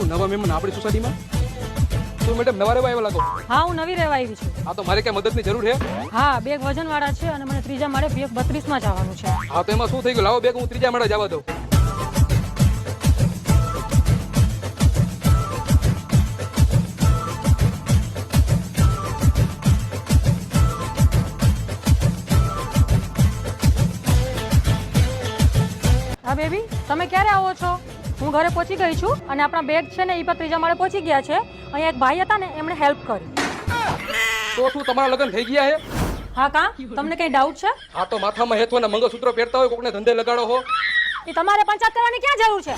નવા મહેમાન આપણી સોસાયટીમાં? તો મેડમ નવા રહેવા આવ્યા લાગો. હા, હું નવી રહેવા આવી છું. હા, તો મારે કઈ મદદની જરૂર છે? હા, બેગ વજનવાળા છે અને મને ત્રીજા માળે બેગ 32 માં જવાનું છે. હા, તો એમાં શું થઈ ગયું? લાવો બેગ, હું ત્રીજા માળે જવા દઉં. હા બેબી, તમે ક્યારે આવો છો? હું ઘરે પહોંચી ગઈ છું અને આપણા બેગ છે ને એ પણ ત્રીજા માળે પહોંચી ગયા છે. અહીંયા એક ભાઈ હતા ને, એમણે હેલ્પ કરી. તો શું તમારા લગ્ન થઈ ગયા છે? હા કા, તમને કઈ ડાઉટ છે? હા, તો માથામાં હેઠવાના મંગળસૂત્ર પહેરતા હોય, કોકને ધંધે લગાડો હો. એ તમારે પંચાયત કરવાની ક્યાં જરૂર છે?